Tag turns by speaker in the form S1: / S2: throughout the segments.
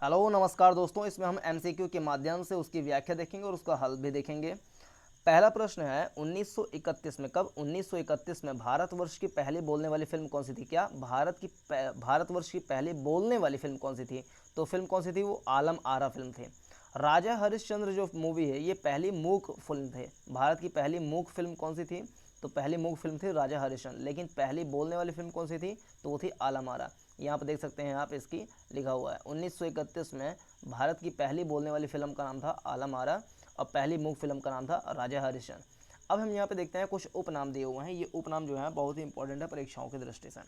S1: Hello नमस्कार दोस्तों, इसमें हम एमसीक्यू के माध्यम से उसकी व्याख्या देखेंगे और उसका हल भी देखेंगे। पहला प्रश्न है 1931 में, कब 1931 में भारतवर्ष की पहली बोलने वाली फिल्म कौन सी थी? क्या भारतवर्ष की पहली बोलने वाली फिल्म कौन सी थी? तो फिल्म कौन सी थी? वो आलम आरा फिल्म थी। राजा हरिश्चंद्र जो मूवी है ये पहली मूक फिल्म थी। भारत की पहली मूक फिल्म कौन सी थी? तो पहली मूक फिल्म थी राजा हरिश्चंद्र। लेकिन पहली बोलने वाली फिल्म कौन सी थी? तो वो थी आलम आरा। यहाँ पर देख सकते हैं, यहाँ पे इसकी लिखा हुआ है 1931 में भारत की पहली बोलने वाली फिल्म का नाम था आलम आरा और पहली मूक फिल्म का नाम था राजा हरिश्चंद्र। अब हम यहाँ पे देखते हैं कुछ उपनाम दिए हुए हैं। ये उपनाम जो है बहुत ही इंपॉर्टेंट है परीक्षाओं की दृष्टि से।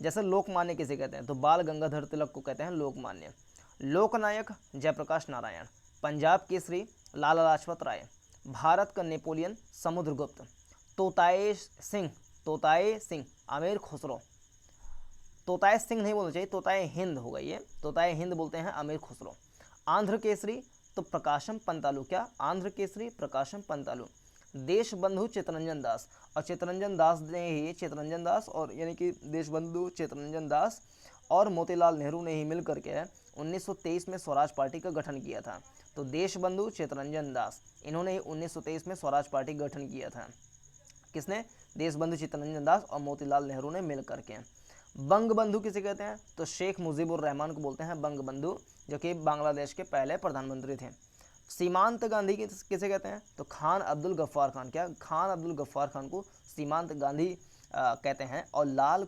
S1: जैसे लोकमान्य किसे कहते हैं? तो बाल गंगाधर तिलक को कहते हैं लोकमान्य। लोकनायक जयप्रकाश नारायण। पंजाब केसरी लाला लाजपत राय। भारत का नेपोलियन समुद्रगुप्त। तोताए सिंह आमिर खुसरो। तोताए सिंह नहीं बोलना चाहिए, तोताए हिंद होगा ये, तोताए हिंद बोलते हैं आमिर खुसरो। आंध्र केसरी तो प्रकाशम पंतालु। क्या? आंध्र केसरी प्रकाशम पंतालु। देश बंधु चित्तरंजन दास, और चित्तरंजन दास और यानी कि देश बंधु चित्तरंजन दास और मोतीलाल नेहरू ने ही मिल करके 1923 में स्वराज पार्टी का गठन किया था। तो देश बंधु चित्तरंजन दास, इन्होंने ही 1923 में स्वराज पार्टी का गठन किया था। किसने? देश बंधु चित्तरंजन दास और मोतीलाल नेहरू ने मिल करके। बंग बंधु किसे कहते हैं? तो शेख मुजीबुर रहमान को बोलते हैं बंग बंधु, जो कि बांग्लादेश के पहले प्रधानमंत्री थे। सीमांत गांधी किसे कहते हैं? तो खान अब्दुल गफ्फार खान। क्या? खान अब्दुल गफ्फार खान को सीमांत गांधी कहते हैं। और लाल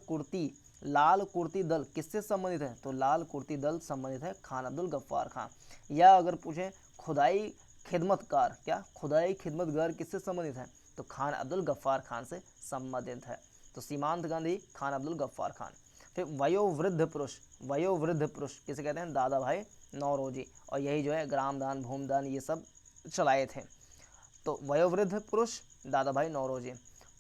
S1: कुर्ती दल किससे संबंधित है? तो लाल कुर्ती दल संबंधित है खान अब्दुल गफ्फार खान। या अगर पूछे खुदाई खिदमतकार, क्या खुदाई खिदमतगार किससे संबंधित है? तो खान अब्दुल गफ्फार खान से संबंधित है। तो सीमांत गांधी, खान अब्दुल गफ्फार खान। फिर वयोवृद्ध पुरुष किसे कहते हैं? दादा भाई नौरोजी। और यही जो है ग्राम दान भूमि दान ये सब चलाए थे। तो वयोवृद्ध पुरुष दादा भाई नौरोजी।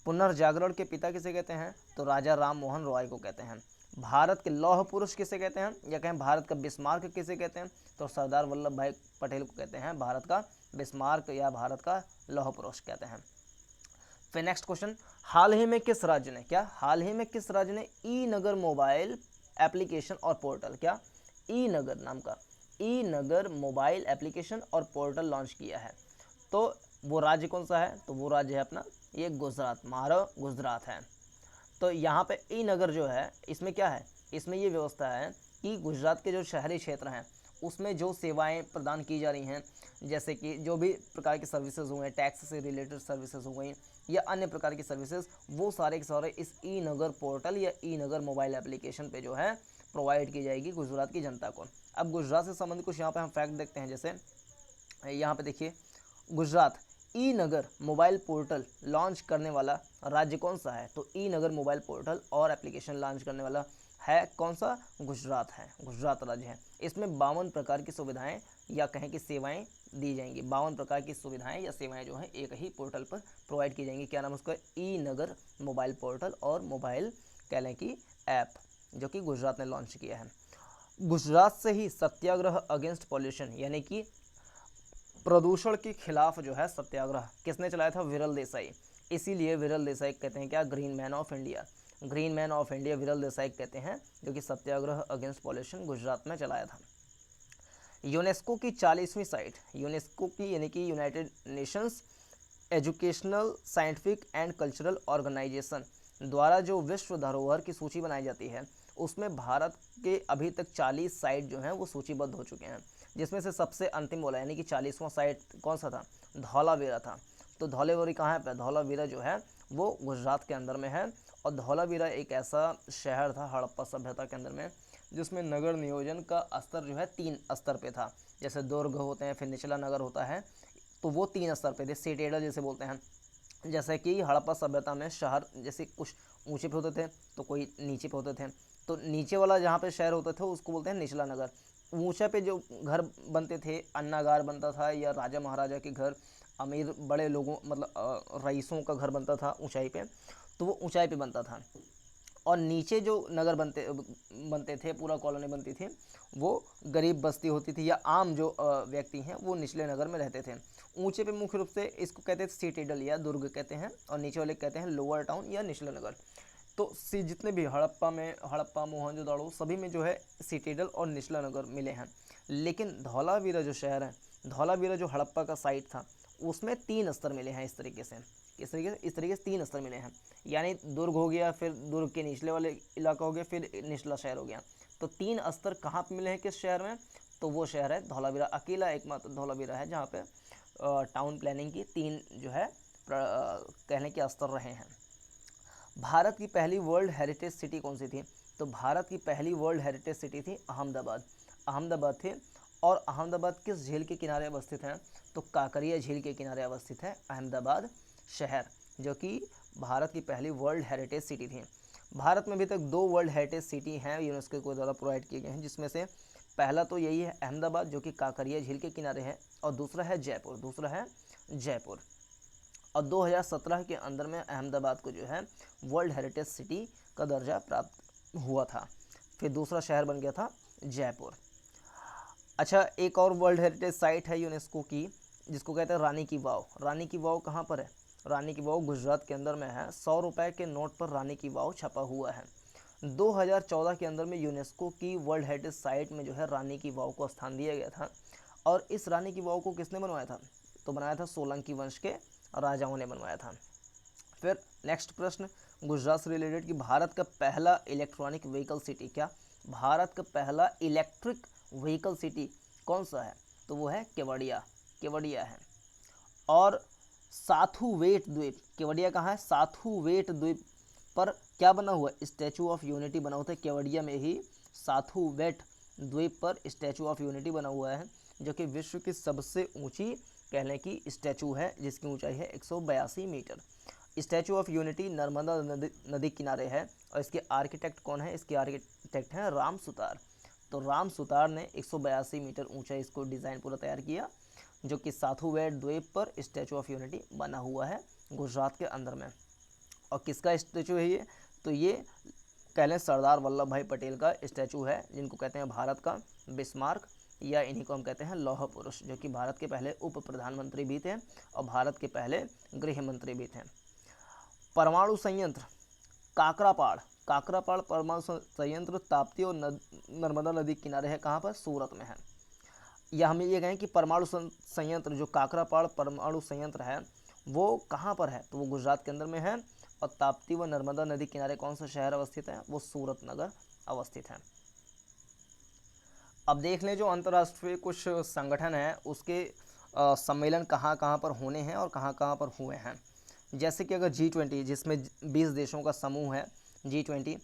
S1: पुनर्जागरण के पिता किसे कहते हैं? तो राजा राम मोहन रॉय को कहते हैं। भारत के लौह पुरुष किसे कहते हैं? या कहें भारत का बिस्मार्क किसे कहते हैं? तो सरदार वल्लभ भाई पटेल को कहते हैं भारत का बिस्मार्क या भारत का लौह पुरुष कहते हैं। फिर नेक्स्ट क्वेश्चन, हाल ही में किस राज्य ने, क्या हाल ही में किस राज्य ने ई नगर मोबाइल एप्लीकेशन और पोर्टल, क्या ई नगर नाम का ई नगर मोबाइल एप्लीकेशन और पोर्टल लॉन्च किया है? तो वो राज्य कौन सा है? तो वो राज्य है अपना ये गुजरात, महाराष्ट्र गुजरात है। तो यहाँ पे ई नगर जो है इसमें क्या है? इसमें ये व्यवस्था है कि गुजरात के जो शहरी क्षेत्र हैं उसमें जो सेवाएं प्रदान की जा रही हैं, जैसे कि जो भी प्रकार की सर्विसेज हुए, टैक्स से रिलेटेड सर्विसेज हो गई या अन्य प्रकार की सर्विसेज, वो सारे के सारे इस ई नगर पोर्टल या ई नगर मोबाइल एप्लीकेशन पे जो है प्रोवाइड की जाएगी गुजरात की जनता को। अब गुजरात से संबंधित कुछ यहाँ पे हम फैक्ट देखते हैं। जैसे यहाँ पे देखिए, गुजरात ई नगर मोबाइल पोर्टल लॉन्च करने वाला राज्य कौन सा है? तो ई नगर मोबाइल पोर्टल और एप्लीकेशन लॉन्च करने वाला है कौन सा? गुजरात है, गुजरात राज्य है। इसमें 52 प्रकार की सुविधाएं या कहें कि सेवाएं दी जाएंगी। 52 प्रकार की सुविधाएं या सेवाएं जो है एक ही पोर्टल पर प्रोवाइड की जाएंगी। क्या नाम है उसका? ई नगर मोबाइल पोर्टल और मोबाइल कह लें कि ऐप, जो कि गुजरात ने लॉन्च किया है। गुजरात से ही सत्याग्रह अगेंस्ट पॉल्यूशन यानी कि प्रदूषण के खिलाफ जो है सत्याग्रह किसने चलाया था? विरल देसाई। इसीलिए विरल देसाई कहते हैं क्या? Green man of India. Green man of India विरल देसाई कहते हैं, जो कि सत्याग्रह अगेंस्ट पॉल्यूशन गुजरात में चलाया था। यूनेस्को की 40वीं साइट, यूनेस्को की यानी कि United Nations Educational Scientific and Cultural Organization द्वारा जो विश्व धरोहर की सूची बनाई जाती है उसमें भारत के अभी तक 40 साइट जो हैं वो सूचीबद्ध हो चुके हैं, जिसमें से सबसे अंतिम बोला यानी कि 40वां साइट कौन सा था? धौलावीरा था। तो धौलावीरा कहाँ है? धौलावीरा जो है वो गुजरात के अंदर में है। और धौलावीरा एक ऐसा शहर था हड़प्पा सभ्यता के अंदर में जिसमें नगर नियोजन का स्तर जो है 3 स्तर पे था। जैसे दुर्ग होते हैं, फिर निचला नगर होता है, तो वो 3 स्तर पे थे, सिटेडल जैसे बोलते हैं। जैसे कि हड़प्पा सभ्यता में शहर जैसे कुछ ऊंचे पे होते थे तो कोई नीचे पे होते थे। तो नीचे वाला जहाँ पे शहर होता था उसको बोलते हैं निचला नगर। ऊंचे पे जो घर बनते थे, अन्नागार बनता था या राजा महाराजा के घर, अमीर बड़े लोगों मतलब रईसों का घर बनता था ऊंचाई पे, तो वो ऊंचाई पे बनता था। और नीचे जो नगर बनते बनते थे, पूरा कॉलोनी बनती थी, वो गरीब बस्ती होती थी या आम जो व्यक्ति हैं वो निचले नगर में रहते थे। ऊंचे पे मुख्य रूप से इसको कहते थे सिटीडल या दुर्ग कहते हैं, और नीचे वाले कहते हैं लोअर टाउन या निचला नगर। तो जितने भी हड़प्पा मोहनजोदड़ो सभी में जो है सिटाडेल और निचला नगर मिले हैं। लेकिन धौलावीरा जो शहर है, धौलावीरा जो हड़प्पा का साइट था, उसमें 3 स्तर मिले हैं। इस तरीके से 3 स्तर मिले हैं। यानी दुर्ग हो गया, फिर दुर्ग के निचले वाले इलाका हो गया, फिर निचला शहर हो गया। तो 3 स्तर कहाँ पे मिले हैं, किस शहर में? तो वो शहर है धौलावीरा। अकेला एकमात्र धौलावीरा है जहाँ पे टाउन प्लानिंग की 3 जो है कहने के स्तर रहे हैं। भारत की पहली वर्ल्ड हेरिटेज सिटी कौन सी थी? तो भारत की पहली वर्ल्ड हेरिटेज सिटी थी अहमदाबाद। अहमदाबाद थी। और अहमदाबाद किस झील के किनारे अवस्थित है? तो काकरिया झील के किनारे अवस्थित है अहमदाबाद शहर, जो कि भारत की पहली वर्ल्ड हेरिटेज सिटी थी। भारत में अभी तक 2 वर्ल्ड हेरिटेज सिटी हैं यूनेस्को के द्वारा प्रोवाइड किए गए हैं, जिसमें से पहला तो यही है अहमदाबाद, जो कि काकरिया झील के किनारे है, और दूसरा है जयपुर। और 2017 के अंदर में अहमदाबाद को जो है वर्ल्ड हेरिटेज सिटी का दर्जा प्राप्त हुआ था। फिर दूसरा शहर बन गया था जयपुर। अच्छा, एक और वर्ल्ड हेरिटेज साइट है यूनेस्को की, जिसको कहते हैं रानी की वाव। रानी की वाव कहाँ पर है? रानी की वाव गुजरात के अंदर में है। 100 रुपये के नोट पर रानी की वाव छपा हुआ है। 2014 के अंदर में यूनेस्को की वर्ल्ड हेरिटेज साइट में जो है रानी की वाव को स्थान दिया गया था। और इस रानी की वाव को किसने बनवाया था? तो बनाया था सोलंकी वंश के राजाओं ने बनवाया था। फिर नेक्स्ट प्रश्न गुजरात से रिलेटेड कि भारत का पहला इलेक्ट्रॉनिक व्हीकल सिटी क्या? भारत का पहला इलेक्ट्रिक व्हीकल सिटी कौन सा है? तो वो है केवड़िया है। और साथुवेट द्वीप, केवड़िया कहाँ है? साथुवेट द्वीप पर क्या बना हुआ? स्टैचू ऑफ यूनिटी बना हुआ है। केवड़िया में ही साथुवेट द्वीप पर स्टैचू ऑफ यूनिटी बना हुआ है, जो कि विश्व की सबसे ऊंची कहने की स्टैचू है, जिसकी ऊंचाई है 182 metre. Statue of Unity Narmada नदी किनारे है। और इसके आर्किटेक्ट कौन है? इसके आर्किटेक्ट हैं राम सुतार। तो राम सुतार ने 182 मीटर ऊंचा इसको डिज़ाइन पूरा तैयार किया, जो कि साथुवेट द्वीप पर स्टैचू ऑफ यूनिटी बना हुआ है गुजरात के अंदर में। और किसका स्टैचू है ये? तो ये कह लें सरदार वल्लभ भाई पटेल का स्टैचू है, जिनको कहते हैं भारत का बिस्मार्क, या इन्हीं को हम कहते हैं लौह पुरुष, जो कि भारत के पहले उप प्रधानमंत्री भी थे और भारत के पहले गृह मंत्री भी थे। परमाणु संयंत्र काकरापाड़ परमाणु संयंत्र ताप्ती और नर्मदा नदी किनारे है। कहाँ पर? सूरत में है। या हम ये कहें कि परमाणु संयंत्र जो काकरापाड़ परमाणु संयंत्र है वो कहाँ पर है? तो वो गुजरात के अंदर में है। और ताप्ती व नर्मदा नदी किनारे कौन सा शहर अवस्थित है? वो सूरत नगर अवस्थित है। अब देख लें जो अंतर्राष्ट्रीय कुछ संगठन है उसके सम्मेलन कहाँ कहाँ पर होने हैं और कहाँ कहाँ पर हुए हैं। जैसे कि अगर G20, जिसमें 20 देशों का समूह है G20,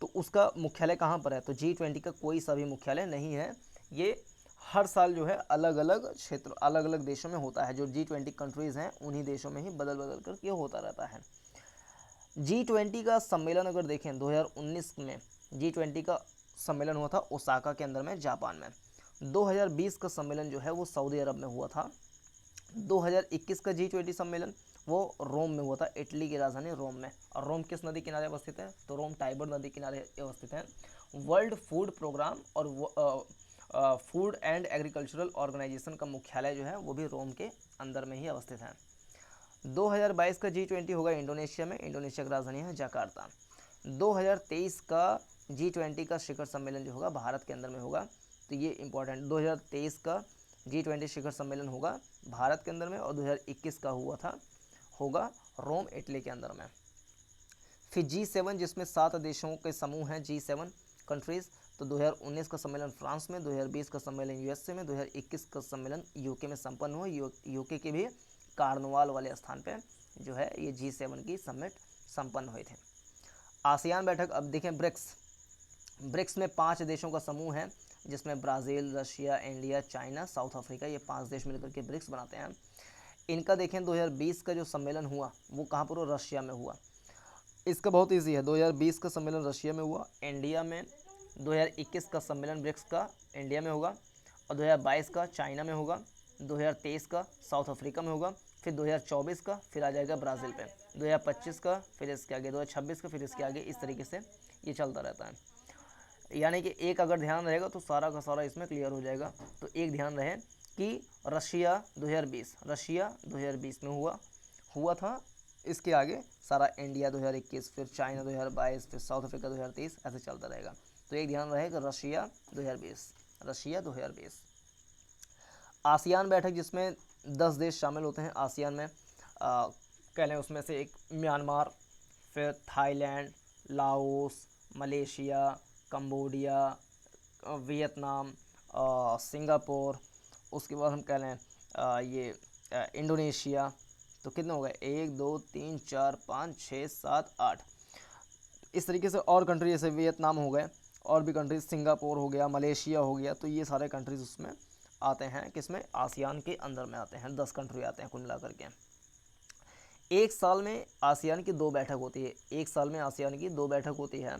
S1: तो उसका मुख्यालय कहाँ पर है? तो G20 का कोई सा भी मुख्यालय नहीं है। ये हर साल जो है अलग अलग क्षेत्र अलग अलग देशों में होता है। जो G20 कंट्रीज़ हैं उन्हीं देशों में ही बदल बदल कर ये होता रहता है। G20 का सम्मेलन अगर देखें 2019 में G20 का सम्मेलन हुआ था ओसाका के अंदर में, जापान में। 2020 का सम्मेलन जो है वो सऊदी अरब में हुआ था। 2021 का G20 सम्मेलन वो रोम में हुआ था, इटली की राजधानी रोम में। और रोम किस नदी किनारे अवस्थित है? तो रोम टाइबर नदी किनारे अवस्थित है। वर्ल्ड फूड प्रोग्राम और फूड एंड एग्रीकल्चरल ऑर्गेनाइजेशन का मुख्यालय जो है वो भी रोम के अंदर में ही अवस्थित है। 2022 का G20 होगा इंडोनेशिया में, इंडोनेशिया की राजधानी है जकार्ता। 2023 का G20 का शिखर सम्मेलन जो होगा भारत के अंदर में होगा। तो ये इंपॉर्टेंट, 2023 का G20 शिखर सम्मेलन होगा भारत के अंदर में, और 2021 का होगा रोम इटली के अंदर में। फिर G7 जिसमें 7 देशों के समूह हैं, G7 कंट्रीज़। तो 2019 का सम्मेलन फ्रांस में, 2020 का सम्मेलन USA में, 2021 का सम्मेलन UK में संपन्न हुआ। UK के भी कार्नवाल वाले स्थान पे जो है ये G7 की समिट संपन्न हुए थे। आसियान बैठक, अब देखें ब्रिक्स में 5 देशों का समूह है, जिसमें Brazil, Russia, India, China, south Africa, ये 5 देश मिलकर के ब्रिक्स बनाते हैं। इनका देखें 2020 का जो सम्मेलन हुआ वो कहाँ पर हुआ? रशिया में हुआ। इसका बहुत ईजी है, 2020 का सम्मेलन रशिया में हुआ, इंडिया में। 2021 का सम्मेलन ब्रिक्स का इंडिया में होगा, और 2022 का चाइना में होगा, 2023 का साउथ अफ्रीका में होगा, फिर 2024 का फिर आ जाएगा ब्राज़ील पे, 2025 का फिर इसके आगे, 2026 का फिर इसके आगे, इस तरीके से ये चलता रहता है। यानी कि एक अगर ध्यान रहेगा तो सारा का सारा इसमें क्लियर हो जाएगा। तो एक ध्यान रहे कि रशिया 2020 में हुआ था इसके आगे सारा इंडिया 2021, फिर चाइना 2022, फिर साउथ अफ्रीका 2023, ऐसे चलता रहेगा। तो एक ध्यान रहेगा रशिया 2020, रशिया 2020। आसियान बैठक जिसमें 10 देश शामिल होते हैं आसियान में, कह लें उसमें से एक म्यांमार, फिर Thailand, Laos, Malaysia, Cambodia, Vietnam, Singapore, उसके बाद हम कह लें ये इंडोनेशिया। तो कितने हो गए, 1 2 3 4 5 6 7 8। इस तरीके से और कंट्री जैसे वियतनाम हो गए, और भी कंट्रीज, सिंगापुर हो गया, मलेशिया हो गया, तो ये सारे कंट्रीज उसमें आते हैं, किसमें, आसियान के अंदर में आते हैं। 10 कंट्री आते हैं कुल मिलाकर के। एक साल में आसियान की 2 बैठक होती है, एक साल में आसियान की 2 बैठक होती है।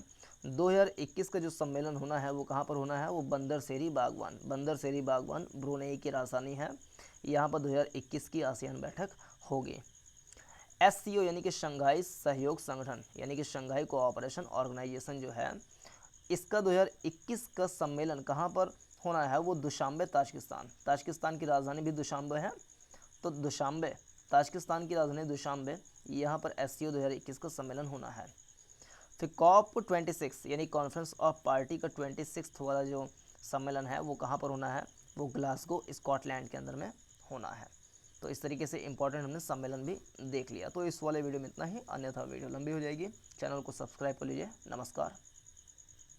S1: 2021 का जो सम्मेलन होना है वो कहाँ पर होना है, वो बंदर सेरी बागवान, बंदर सेरी बागवान ब्रुनेई की राजधानी है। यहाँ पर 2021 की आसियान बैठक होगी। SCO यानी कि शंघाई सहयोग संगठन, यानी कि शंघाई कोऑपरेशन ऑर्गेनाइजेशन जो है, इसका 2021 का सम्मेलन कहाँ पर होना है, वो दुशांबे ताजिकिस्तान, ताजिकिस्तान की राजधानी भी दुशांबे है, तो दुशांबे, ताजिकिस्तान की राजधानी दुशांबे, यहाँ पर SCO 2021 का सम्मेलन होना है। फिर COP26 यानी कॉन्फ्रेंस ऑफ पार्टी का 26 वाला जो सम्मेलन है वो कहाँ पर होना है, वो ग्लासगो स्कॉटलैंड के अंदर में होना है। तो इस तरीके से इंपॉर्टेंट हमने सम्मेलन भी देख लिया। तो इस वाले वीडियो में इतना ही, अन्यथा वीडियो लंबी हो जाएगी। चैनल को सब्सक्राइब कर लीजिए। नमस्कार।